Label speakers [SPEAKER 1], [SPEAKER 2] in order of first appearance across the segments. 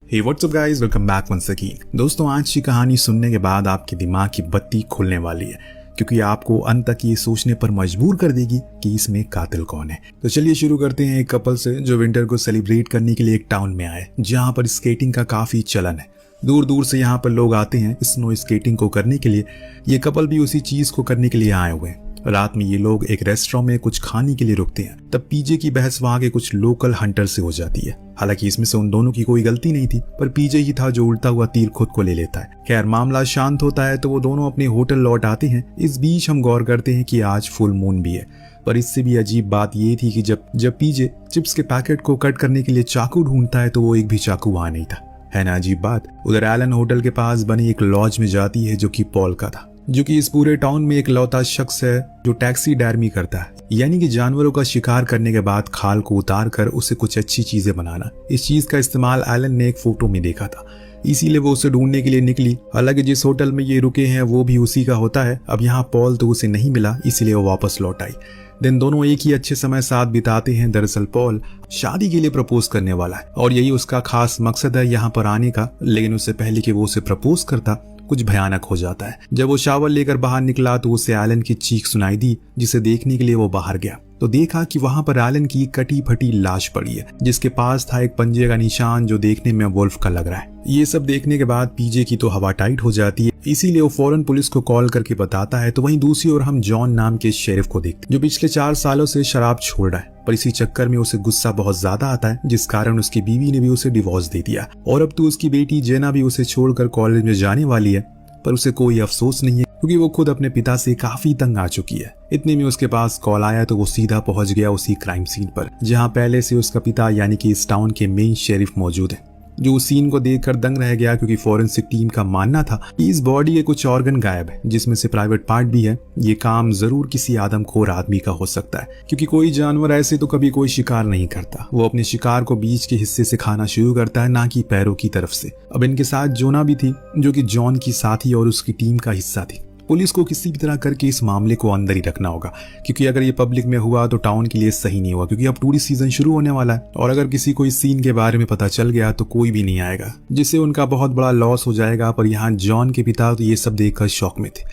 [SPEAKER 1] हे what's up guys, welcome back once again. दोस्तों, आज की कहानी सुनने के बाद आपके दिमाग की बत्ती खुलने वाली है, क्योंकि आपको अंत तक ये सोचने पर मजबूर कर देगी कि इसमें कातिल कौन है। तो चलिए शुरू करते हैं एक कपल से जो विंटर को सेलिब्रेट करने के लिए एक टाउन में आए, जहाँ पर स्केटिंग का काफी चलन है। दूर दूर से यहाँ पर लोग आते हैं स्नो स्केटिंग को करने के लिए। ये कपल भी उसी चीज को करने के लिए आए हुए हैं। रात में ये लोग एक रेस्टोरेंट में कुछ खाने के लिए रुकते हैं। तब पीजे की बहस वहाँ के कुछ लोकल हंटर से हो जाती है। हालांकि इसमें से उन दोनों की कोई गलती नहीं थी, पर पीजे ही था जो उल्टा हुआ तीर खुद को ले लेता है। खैर, मामला शांत होता है तो वो दोनों अपने होटल लौट आते हैं। इस बीच हम गौर करते हैं कि आज फुल मून भी है, पर इससे भी अजीब बात ये थी कि जब पीजे चिप्स के पैकेट को कट करने के लिए चाकू ढूंढता है तो वो एक भी चाकू वहाँ नहीं था। है ना अजीब बात। उधर एलन होटल के पास बने एक लॉज में जाती है जो कि पॉल का था, जो कि इस पूरे टाउन में एक लौता शख्स है जो टैक्सीडर्मी करता है, यानी कि जानवरों का शिकार करने के बाद खाल को उतार कर उसे कुछ अच्छी चीजें बनाना। इस चीज का इस्तेमाल एलन ने एक फोटो में देखा था, इसीलिए वो उसे ढूंढने के लिए निकली। हालांकि जिस होटल में ये रुके हैं वो भी उसी का होता है। अब यहाँ पॉल तो उसे नहीं मिला, इसीलिए वो वापस लौट आई। दिन दोनों एक ही अच्छे समय साथ बिताते हैं। दरअसल पॉल शादी के लिए प्रपोज करने वाला है और यही उसका खास मकसद है यहाँ पर आने का। लेकिन उससे पहले कि वो उसे प्रपोज करता, कुछ भयानक हो जाता है। जब वो शावर लेकर बाहर निकला तो उसे एलन की चीख सुनाई दी, जिसे देखने के लिए वो बाहर गया तो देखा कि वहां पर एलन की कटी फटी लाश पड़ी है, जिसके पास था एक पंजे का निशान जो देखने में वुल्फ का लग रहा है। ये सब देखने के बाद पीजे की तो हवा टाइट हो जाती है, इसीलिए वो फौरन पुलिस को कॉल करके बताता है। तो वहीं दूसरी ओर हम जॉन नाम के शेरिफ को देखते, जो पिछले 4 सालों से शराब छोड़ रहा है, पर इसी चक्कर में उसे गुस्सा बहुत ज्यादा आता है, जिस कारण उसकी बीवी ने भी उसे डिवोर्स दे दिया और अब तो उसकी बेटी जेना भी उसे छोड़कर कॉलेज में जाने वाली है। पर उसे कोई अफसोस नहीं है, क्योंकि वो खुद अपने पिता से काफी तंग आ चुकी है। इतने में उसके पास कॉल आया तो वो सीधा पहुंच गया उसी क्राइम सीन पर, जहां पहले से उसका पिता यानी कि इस टाउन के मेन शेरिफ मौजूद है, जो उस सीन को देखकर दंग रह गया, क्योंकि फॉरेंसिक टीम का मानना था कि इस बॉडी के कुछ ऑर्गन गायब है, जिसमें से प्राइवेट पार्ट भी है। ये काम जरूर किसी आदमखोर आदमी का हो सकता है, क्योंकि कोई जानवर ऐसे तो कभी कोई शिकार नहीं करता। वो अपने शिकार को बीच के हिस्से से खाना शुरू करता है, ना कि पैरों की तरफ से। अब इनके साथ जोना भी थी, जो कि जॉन की साथी और उसकी टीम का हिस्सा थी। पुलिस को किसी भी तरह करके इस मामले को अंदर ही रखना होगा, क्योंकि अगर ये पब्लिक में हुआ तो टाउन के लिए सही नहीं हुआ, क्योंकि अब टूरिस्ट सीजन शुरू होने वाला है और अगर किसी को इस सीन के बारे में पता चल गया तो कोई भी नहीं आएगा, जिससे उनका बहुत बड़ा लॉस हो जाएगा। पर यहाँ जॉन के पिता तो ये सब देखकर शौक में थे।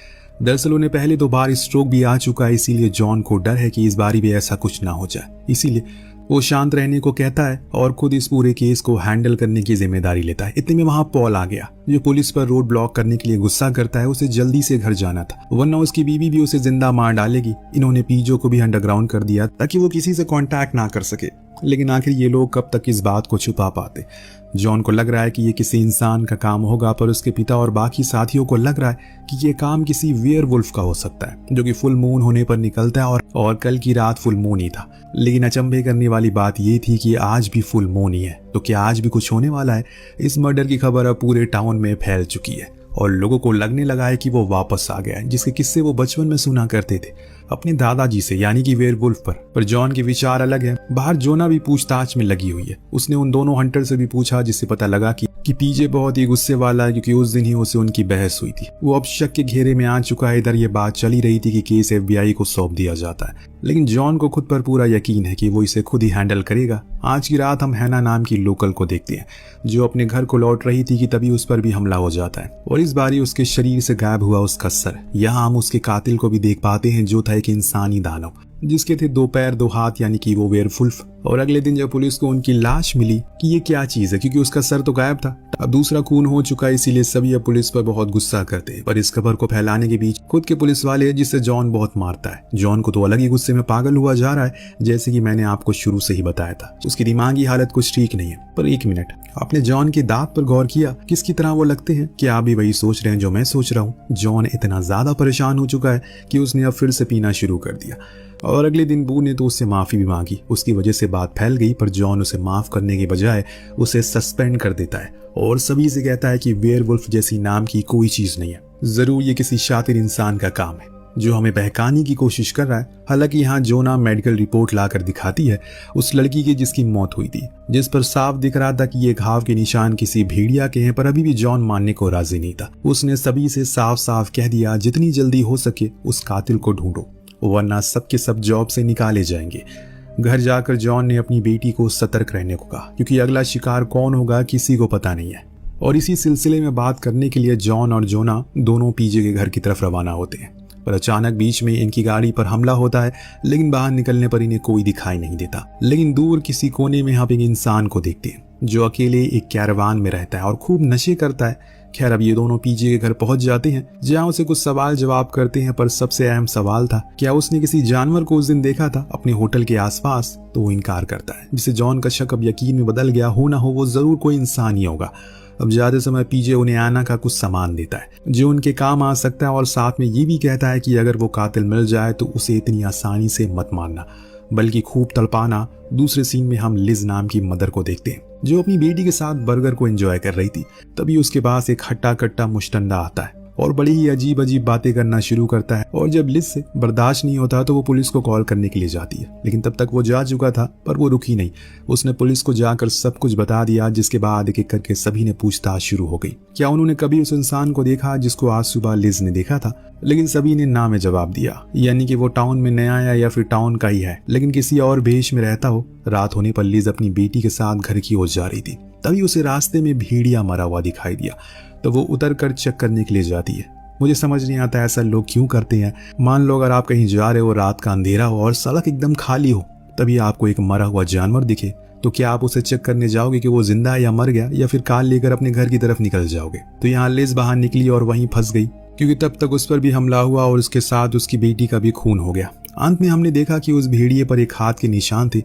[SPEAKER 1] दरअसल उन्हें पहले 2 बार स्ट्रोक भी आ चुका है, इसीलिए जॉन को डर है कि इस बारी भी ऐसा कुछ ना हो जाए। इसीलिए वो शांत रहने को कहता है और खुद इस पूरे केस को हैंडल करने की जिम्मेदारी लेता है। इतने में वहां पॉल आ गया, जो पुलिस पर रोड ब्लॉक करने के लिए गुस्सा करता है। उसे जल्दी से घर जाना था, वरना उसकी बीवी भी उसे जिंदा मार डालेगी। इन्होंने पीजो को भी अंडरग्राउंड कर दिया ताकि वो किसी से कांटेक्ट ना कर सके। लेकिन आखिर ये लोग कब तक इस बात को छुपा पाते। जॉन को लग रहा है कि ये किसी इंसान का काम होगा, पर उसके पिता और बाकी साथियों को लग रहा है कि ये काम किसी वेयरवुल्फ का हो सकता है, जो कि फुल मून होने पर निकलता है और कल की रात फुल मून ही था। लेकिन अचंभे करने वाली बात ये थी कि आज भी फुल मून ही है, तो क्या आज भी कुछ होने वाला है? इस मर्डर की खबर अब पूरे टाउन में फैल चुकी है और लोगों को लगने लगा है कि वो वापस आ गया है, जिसके किस्से वो बचपन में सुना करते थे अपने दादाजी से, यानी कि वेयरवुल्फ पर जॉन के विचार अलग है। बाहर जोना भी पूछताछ में लगी हुई है। उसने उन दोनों हंटर से भी पूछा, जिससे पता लगा कि पीजे बहुत ही गुस्से वाला है, क्योंकि उस दिन ही उसे उनकी बहस हुई थी। वो अब शक के घेरे में आ चुका है। इधर ये बात चली रही थी कि केस FBI को सौंप दिया जाता है, लेकिन जॉन को खुद पर पूरा यकीन है कि वो इसे खुद ही हैंडल करेगा। आज की रात हम हैना नाम की लोकल को देखते हैं, जो अपने घर को लौट रही थी कि तभी उस पर भी हमला हो जाता है और इस बारी उसके शरीर से गायब हुआ उसका सर। यहाँ हम उसके कातिल को भी देख पाते हैं, जो था एक इंसानी दानव, जिसके थे 2 पैर 2 हाथ, यानी कि वो वेयरवुल्फ। और अगले दिन जब पुलिस को उनकी लाश मिली कि ये क्या चीज है, क्योंकि उसका सर तो गायब था, अब दूसरा खून हो चुका है, इसीलिए सभी अब पुलिस पर बहुत गुस्सा करते हैं। पर इस खबर को फैलाने के बीच खुद के पुलिस वाले, जिससे जॉन बहुत मारता है। जॉन को तो अलग ही गुस्से में पागल हुआ जा रहा है, जैसे कि मैंने आपको शुरू से ही बताया था। उसकी दिमागी हालत कुछ ठीक नहीं है। पर 1 मिनट, आपने जॉन के दांत पर गौर किया? किसकी तरह वो लगते हैं? क्या आप भी वही सोच रहे हैं जो मैं सोच रहा हूँ? जॉन इतना ज्यादा परेशान हो चुका है कि उसने अब फिर से पीना शुरू कर दिया और अगले दिन बू ने तो उससे माफी भी मांगी। उसकी वजह से बात फैल गई, पर जॉन उसे माफ करने के बजाय उसे सस्पेंड कर देता है और सभी से कहता है कि वेयरवुल्फ जैसी नाम की कोई चीज नहीं है। जरूर ये किसी शातिर इंसान का काम है जो हमें बहकाने की कोशिश कर रहा है। हालांकि यहाँ जोना मेडिकल रिपोर्ट लाकर दिखाती है उस लड़की की जिसकी मौत हुई थी, जिस पर साफ दिख रहा था कि ये घाव के निशान किसी भेड़िया के हैं। पर अभी भी जॉन मानने को राजी नहीं था। उसने सभी से साफ साफ कह दिया, जितनी जल्दी हो सके उस कातिल को ढूंढो, वरना सबके सब जॉब से निकाले जाएंगे। घर जाकर जॉन ने अपनी बेटी को सतर्क रहने को कहा, क्योंकि अगला शिकार कौन होगा किसी को पता नहीं है। और इसी सिलसिले में बात करने के लिए जॉन और जोना दोनों पीजे के घर की तरफ रवाना होते हैं। पर अचानक बीच में इनकी गाड़ी पर हमला होता है, लेकिन बाहर निकलने पर इन्हें कोई दिखाई नहीं देता। लेकिन दूर किसी कोने में हम एक इंसान को देखते हैं जो अकेले एक कैरवान में रहता है और खूब नशे करता है। खैर, अब ये दोनों पीजे के घर पहुंच जाते हैं, जहां उसे कुछ सवाल जवाब करते हैं। पर सबसे अहम सवाल था, क्या उसने किसी जानवर को उस दिन देखा था अपने होटल के आसपास? तो वो इनकार करता है, जिससे जॉन का शक अब यकीन में बदल गया। हो ना हो वो जरूर कोई इंसान ही होगा। अब जाते समय पीजे उन्हें आना का कुछ सामान देता है जो उनके काम आ सकता है, और साथ में ये भी कहता है कि अगर वो कातिल मिल जाए तो उसे इतनी आसानी से मत मारना, बल्कि खूब तड़पाना। दूसरे सीन में हम लिज नाम की मदर को देखते हैं जो अपनी बेटी के साथ बर्गर को एंजॉय कर रही थी। तभी उसके पास एक हट्टा कट्टा मुश्तंडा आता है और बड़ी ही अजीब अजीब बातें करना शुरू करता है। और जब लिज से बर्दाश्त नहीं होता तो वो पुलिस को कॉल करने के लिए जाती है, लेकिन तब तक वो जा चुका था। पर वो रुकी नहीं, उसने पुलिस को जाकर सब कुछ बता दिया, जिसके बाद एक एक करके सभी ने पूछताछ शुरू हो गई। क्या उन्होंने कभी उस इंसान को देखा जिसको आज सुबह लिज ने देखा था? लेकिन सभी ने ना में जवाब दिया, यानी कि वो टाउन में नया आया या फिर टाउन का ही है, लेकिन किसी और भेष में रहता हो। रात होने पर लिज अपनी बेटी के साथ घर की ओर जा रही थी, तभी उसे रास्ते में भेड़िया मरा हुआ दिखाई दिया। तो वो उतर कर चेक करने के लिए जाती है। मुझे समझ नहीं आता ऐसा लोग क्यों करते हैं। मान लो अगर आप कहीं जा रहे हो, रात का अंधेरा हो और सड़क एकदम खाली हो, तभी आपको एक मरा हुआ जानवर दिखे, तो क्या आप उसे चेक करने जाओगे कि वो जिंदा है या मर गया, या फिर कार लेकर अपने घर की तरफ निकल जाओगे? तो यहाँ लिज बाहर निकली और वहीं फंस गई, क्योंकि तब तक उस पर भी हमला हुआ और उसके साथ उसकी बेटी का भी खून हो गया। अंत में हमने देखा कि उस भेड़िए पर एक हाथ के निशान थे।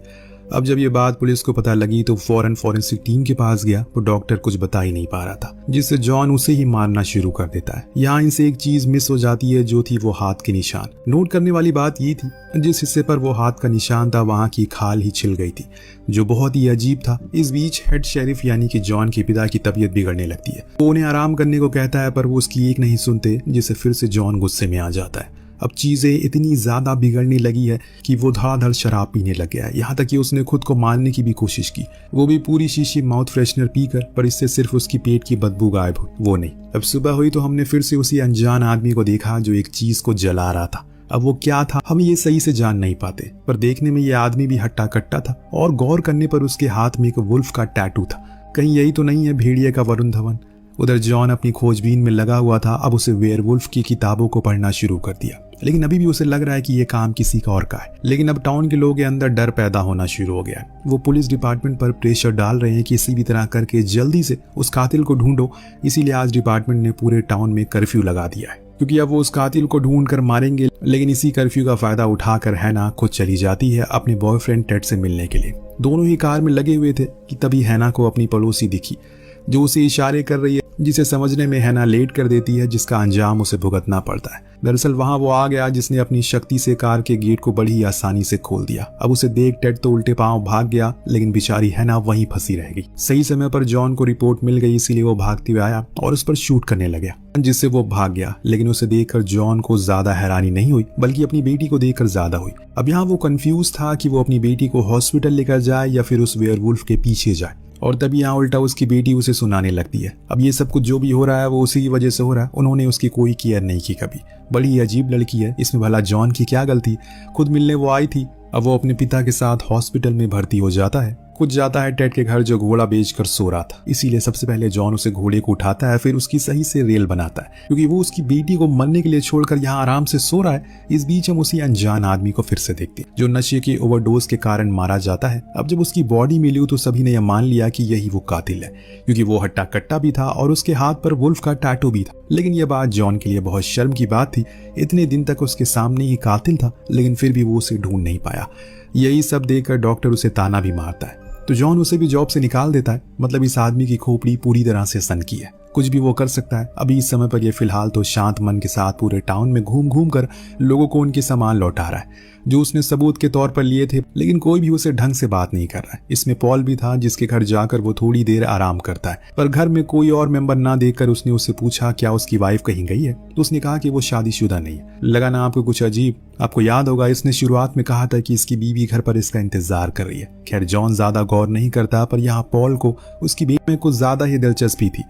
[SPEAKER 1] अब जब ये बात पुलिस को पता लगी तो फौरन फॉरेंसिक टीम के पास गया, तो डॉक्टर कुछ बता ही नहीं पा रहा था, जिससे जॉन उसे ही मारना शुरू कर देता है। यहाँ इनसे एक चीज मिस हो जाती है, जो थी वो हाथ के निशान। नोट करने वाली बात ये थी, जिस हिस्से पर वो हाथ का निशान था वहाँ की खाल ही छिल गई थी, जो बहुत ही अजीब था। इस बीच हेड शेरिफ यानी कि जॉन के पिता की तबीयत बिगड़ने लगती है। वो उन्हें आराम करने को कहता है, पर वो उसकी एक नहीं सुनते, जिससे फिर से जॉन गुस्से में आ जाता है। अब चीजें इतनी ज्यादा बिगड़ने लगी है कि वो धड़ाधड़ शराब पीने लग गया है, यहाँ तक कि उसने खुद को मारने की भी कोशिश की। वो भी पूरी शीशी माउथ फ्रेशनर पीकर, पर इससे सिर्फ उसकी पेट की बदबू गायब हुई, वो नहीं। अब सुबह हुई तो हमने फिर से उसी अनजान आदमी को देखा जो एक चीज को जला रहा था। अब वो क्या था हम ये सही से जान नहीं पाते, पर देखने में ये आदमी भी हट्टा कट्टा था, और गौर करने पर उसके हाथ में एक वुल्फ का टैटू था। कहीं यही तो नहीं है भेड़िए का वरुण धवन? उधर जॉन अपनी खोजबीन में लगा हुआ था। अब उसे वेयरवुल्फ की किताबों को पढ़ना शुरू कर दिया, लेकिन अभी भी उसे लग रहा है कि ये काम किसी का और का है। लेकिन अब टाउन के लोगों के अंदर डर पैदा होना शुरू हो गया। वो पुलिस डिपार्टमेंट पर प्रेशर डाल रहे हैं कि किसी भी तरह करके जल्दी से उस कातिल को ढूंढो। इसीलिए आज डिपार्टमेंट ने पूरे टाउन में कर्फ्यू लगा दिया है, क्योंकि अब वो उस कातिल को ढूंढ कर मारेंगे। लेकिन इसी कर्फ्यू का फायदा उठाकर हैना खुद चली जाती है अपने बॉयफ्रेंड टेड से मिलने के लिए। दोनों ही कार में लगे हुए थे कि तभी हैना को अपनी पड़ोसी दिखी, जो उसे इशारे कर रही है, जिसे समझने में हैना लेट कर देती है, जिसका अंजाम उसे भुगतना पड़ता है। दरअसल वहां वो आ गया जिसने अपनी शक्ति से कार के गेट को बड़ी आसानी से खोल दिया। अब उसे देख टेड तो उल्टे पांव भाग गया, लेकिन बेचारी हैना वहीं फंसी रह गई। सही समय पर जॉन को रिपोर्ट मिल गई, इसीलिए वो भागते हुए आया और उस पर शूट करने लगा, जिससे वो भाग गया। लेकिन उसे देखकर जॉन को ज्यादा हैरानी नहीं हुई, बल्कि अपनी बेटी को देखकर ज्यादा हुई। अब यहाँ वो कंफ्यूज था कि वो अपनी बेटी को हॉस्पिटल लेकर जाए या फिर उस वेयरवुल्फ के पीछे जाए। और तभी यहाँ उल्टा उसकी बेटी उसे सुनाने लगती है। अब ये सब कुछ जो भी हो रहा है वो उसी की वजह से हो रहा है, उन्होंने उसकी कोई केयर नहीं की कभी। बड़ी अजीब लड़की है, इसमें भला जॉन की क्या गलती? खुद मिलने वो आई थी। अब वो अपने पिता के साथ हॉस्पिटल में भर्ती हो जाता है। खुद जाता है टेड के घर जो घोड़ा बेचकर सो रहा था। इसीलिए सबसे पहले जॉन उसे घोड़े को उठाता है, फिर उसकी सही से रेल बनाता है, क्योंकि वो उसकी बेटी को मरने के लिए छोड़कर यहाँ आराम से सो रहा है। इस बीच हम उसी अनजान आदमी को फिर से देखते हैं, जो नशे की ओवरडोज के कारण मारा जाता है। अब जब उसकी बॉडी मिली तो सभी ने यह मान लिया कि यही वो कातिल है, क्योंकि वो हट्टा कट्टा भी था और उसके हाथ पर वुल्फ का टैटू भी था। लेकिन यह बात जॉन के लिए बहुत शर्म की बात थी। इतने दिन तक उसके सामने ही कातिल था, लेकिन फिर भी वो उसे ढूंढ नहीं पाया। यही सब देखकर डॉक्टर उसे ताना भी मारता है, तो जॉन उसे भी जॉब से निकाल देता है। मतलब इस आदमी की खोपड़ी पूरी तरह से सनकी है, कुछ भी वो कर सकता है। अभी इस समय पर ये फिलहाल तो शांत मन के साथ पूरे टाउन में घूम घूम कर लोगों को उनके सामान लौटा रहा है, जो उसने सबूत के तौर पर लिए थे। लेकिन कोई भी उसे ढंग से बात नहीं कर रहा है। इसमें पॉल भी था, जिसके घर जाकर वो थोड़ी देर आराम करता है। पर घर में कोई और मेंबर ना देखकर उसने उससे पूछा क्या उसकी वाइफ कहीं गई है, तो उसने कहा कि वो शादीशुदा नहीं है। लगा ना आपको कुछ अजीब? आपको याद होगा इसने शुरुआत में कहा था कि इसकी बीवी घर पर इसका इंतजार कर रही है। खैर जॉन ज्यादा गौर नहीं करता, पर यहाँ पॉल को उसकी बेटी में कुछ ज्यादा ही दिलचस्पी थी।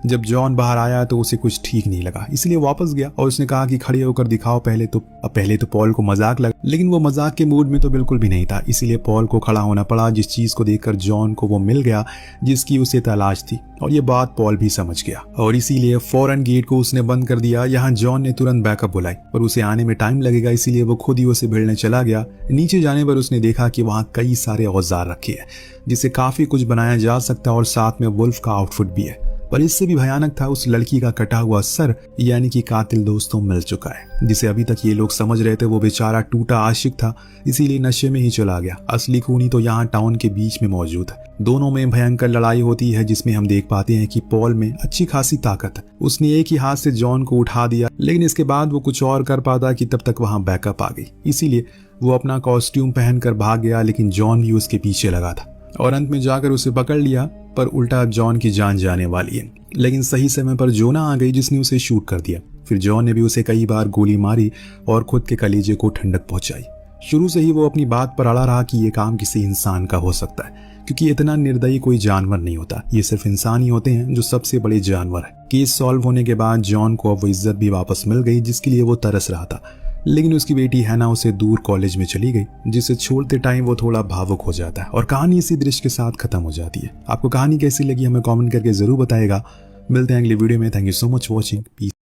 [SPEAKER 1] जब जॉन बाहर आया तो उसे कुछ ठीक नहीं लगा, इसलिए वापस गया और उसने कहा कि खड़े होकर दिखाओ पहले तो। अब पहले तो पॉल को मजाक लगा, लेकिन वो मजाक के मूड में तो बिल्कुल भी नहीं था, इसीलिए पॉल को खड़ा होना पड़ा, जिस चीज को देखकर जॉन को वो मिल गया जिसकी उसे तलाश थी। और ये बात पॉल भी समझ गया और इसीलिए फौरन गेट को उसने बंद कर दिया। यहाँ जॉन ने तुरंत बैकअप बुलाई, पर उसे आने में टाइम लगेगा, इसीलिए वो खुद ही उसे भिड़ने चला गया। नीचे जाने पर उसने देखा कि वहाँ कई सारे औजार रखे हैं जिससे काफी कुछ बनाया जा सकता है और साथ में वुल्फ का आउटफिट भी है। पर इससे भी भयानक था उस लड़की का कटा हुआ सर, यानी कि कातिल दोस्तों मिल चुका है, जिसे अभी तक ये लोग समझ रहे थे वो बेचारा टूटा आशिक था, इसीलिए नशे में ही चला गया। असली खूनी तो यहाँ टाउन के बीच में मौजूद है। दोनों में भयंकर लड़ाई होती है जिसमें हम देख पाते हैं कि पॉल में अच्छी खासी ताकत है। उसने एक ही हाथ से जॉन को उठा दिया, लेकिन इसके बाद वो कुछ और कर पाता कि तब तक वहाँ बैकअप आ गई, इसीलिए वो अपना कॉस्ट्यूम पहनकर भाग गया, लेकिन जॉन भी उसके पीछे लगा था और अंत में जाकर उसे पकड़ लिया। पर उल्टा जॉन की जान जाने वाली है, लेकिन सही समय पर जोना आ गई जिसने उसे शूट कर दिया। फिर जॉन ने भी उसे कई बार गोली मारी और खुद के कलेजे को ठंडक पहुंचाई। शुरू से ही वो अपनी बात पर अड़ा रहा कि ये काम किसी इंसान का हो सकता है, क्योंकि इतना निर्दयी कोई जानवर नहीं होता, ये सिर्फ इंसान ही होते हैं जो सबसे बड़े जानवर है। केस सॉल्व होने के बाद जॉन को अब वो इज्जत भी वापस मिल गई जिसके लिए वो तरस रहा था, लेकिन उसकी बेटी हैना उसे दूर कॉलेज में चली गई, जिसे छोड़ते टाइम वो थोड़ा भावुक हो जाता है और कहानी इसी दृश्य के साथ खत्म हो जाती है। आपको कहानी कैसी लगी हमें कमेंट करके जरूर बताएगा। मिलते हैं अगली वीडियो में। Thank you so much watching. Piece.